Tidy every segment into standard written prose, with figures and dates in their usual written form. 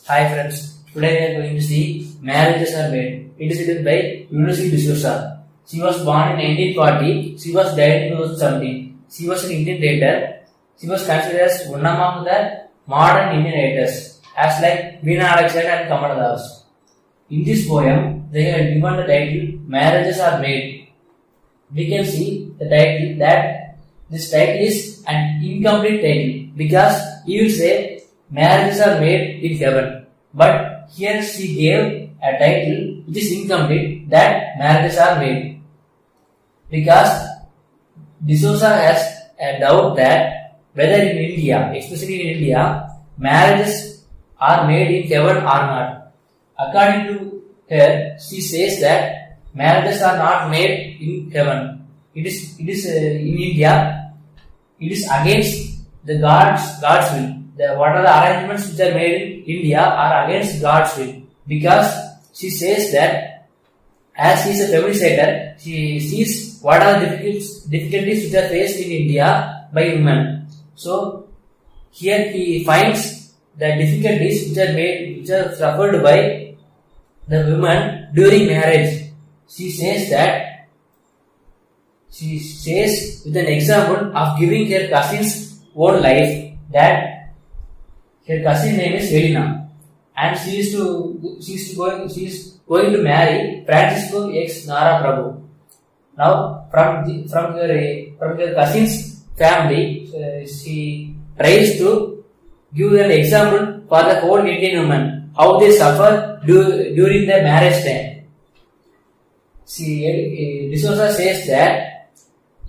Hi friends, today we are going to see Marriages Are Made. It is written by Ulysses D'Souza. She was born in 1940. She was died in 2017. She was an Indian writer. She was considered as one among the modern Indian writers, as like Veena Alexander and Kamala Das. In this poem, they have given the title Marriages Are Made. We can see the title that this title is an incomplete title because he will say marriages are made in heaven. But here she gave a title which is incomplete that marriages are made. Because D'Souza has a doubt that whether in India, especially in India, marriages are made in heaven or not. According to her, she says that marriages are not made in heaven. It is in India. It is against the God's will. What are the arrangements which are made in India are against God's will, because she says that as she is a feminist writer, she sees what are the difficulties which are faced in India by women. So here he finds the difficulties which are suffered by the women during marriage. She says with an example of giving her cousin's own life that her cousin name is Elena, and she is going to marry Francisco X Nara Prabhu. Now, from her cousin's family, she tries to give an example for the whole Indian women how they suffer during the marriage time. D'Souza says that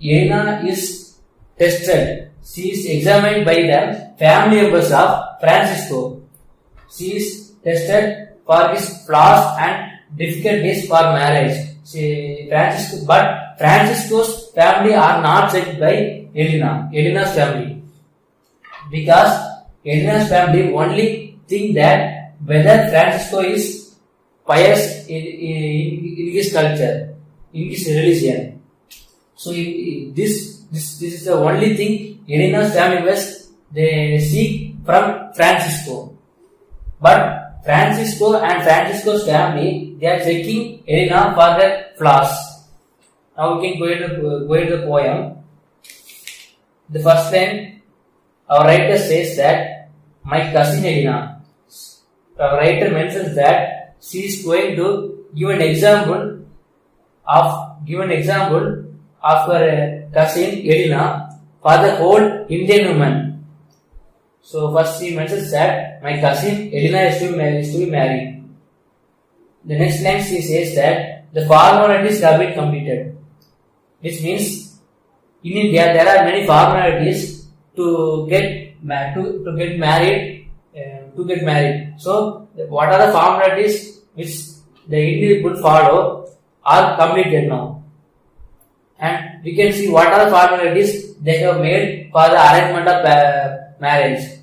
Elena is tested. She is examined by the family members of Francisco. She is tested for his flaws and difficulties for marriage. But Francisco's family are not checked by Elena's family, because Elena's family only think that whether Francisco is pious in his culture, in his religion. So this is the only thing Elena's family members they seek from Francisco. But Francisco and Francisco's family, they are checking Elena for their flaws. Now we can go into the poem. The first line, our writer says that my cousin Elena. Our writer mentions that she is going to give an example of her cousin Elena for the whole Indian woman. So first she mentions that my cousin Elena is to be married. The next line she says that the formalities have been completed, which means in India there are many formalities to get married. So what are the formalities which the Indian people follow are completed now, and we can see what are the formalities they have made for the arrangement of marriage.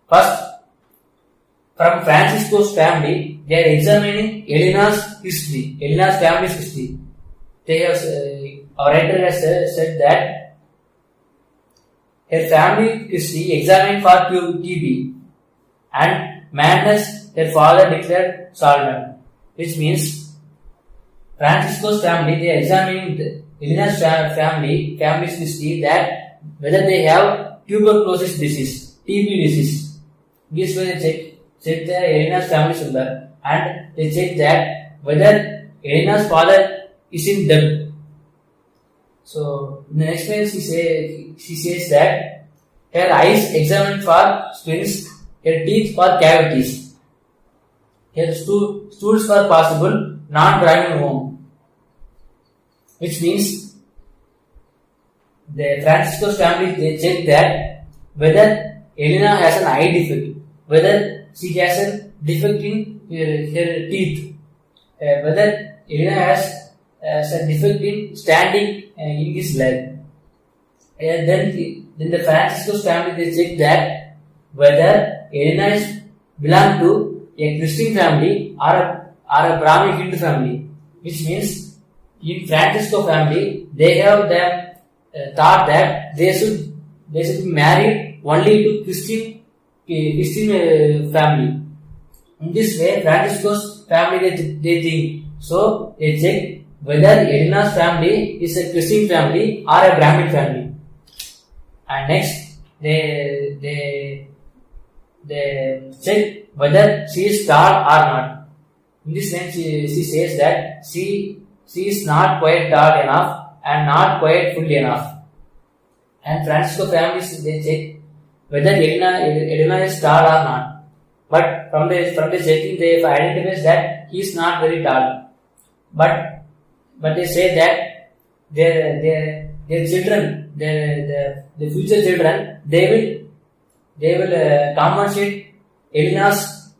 First, from Francisco's family, they are examining Elena's family's history. They have, our writer has said that her family history examined for TB and madness her father declared solvent, which means Francisco's family, they are examining Elena's family's history that whether they have tuberculosis disease, TB disease. This way they check the Elena's family member, and they check that whether Elena's father is in debt. So in the next line she says that her eyes examined for splints, her teeth for cavities, her stools for possible non-Brahmin womb, which means the Francisco's family they check that whether Elena has an eye defect, whether she has a defect in her teeth, whether Elena has a defect in standing in his leg. And then the Francisco's family they check that whether Elena is belong to a Christian family or a Brahmin Hindu family, which means in Francisco family they have the thought that they should be married only to Christian Christian family. In this way, Francisco's family they think. So they check whether Elena's family is a Christian family or a Brahmin family. And next, they check whether she is tall or not. In this sense, she says that she is not quite tall enough and not quite full enough. And Francisco families they check whether Elena is tall or not. But from the checking they identifies that he is not very tall. But they say that their children, the future children, they will compensate Elena's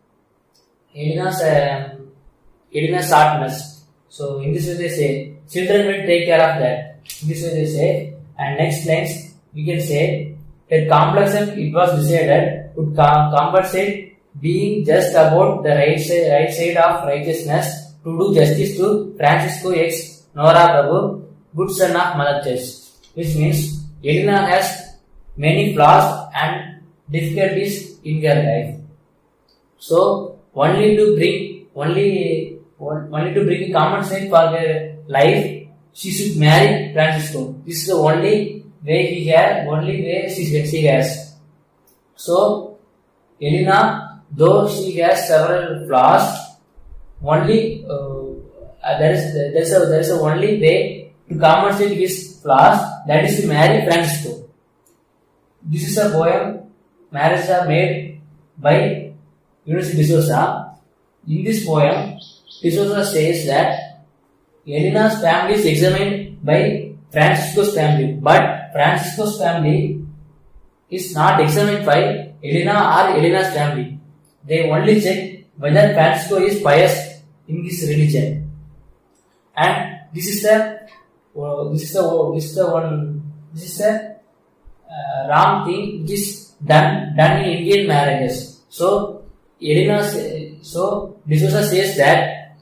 shortness. So in this way they say children will take care of that. In this way they say, and next lines we can say that complexion it was decided would compensate being just about the right side of righteousness to do justice to Francisco X Nora Prabhu, good son of Mother Church, which means Elena has many flaws and difficulties in her life. So only to bring common sense for her life, she should marry Francisco. This is the only way she has. So Elena, though she has several flaws, only there is a only way to compensate his flaws, that is to marry Francisco. This is a poem Marriages Are Made by Eunice D'Souza. In this poem, D'Souza says that Elena's family is examined by Francisco's family, but Francisco's family is not examined by Elena or Elena's family. They only check whether Francisco is pious in his religion. And this is the wrong thing which is done in Indian marriages. So D'Souza says that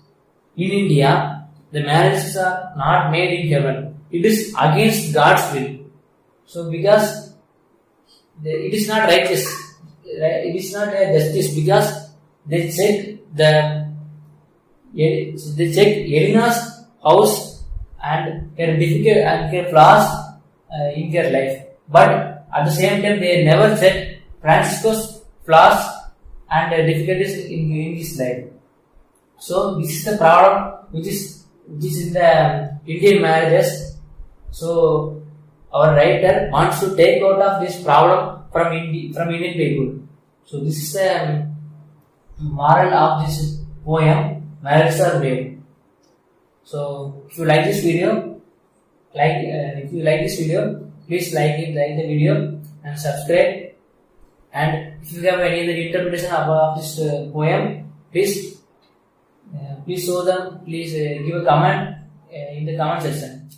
in India the marriages are not made in heaven. It is against God's will. So because it is not righteous, it is not a justice, because they check Elena's house and her difficult and her flaws in her life. But at the same time, they never check Francisco's flaws and difficulties in his life. So this is the problem which is in the Indian marriages. So our writer wants to take out of this problem from Indian people. So this is the moral of this poem, Marriages Are Made. So if you like this video, please like the video and subscribe. And if you have any other interpretation about this poem, please show them. Please give a comment in the comment section.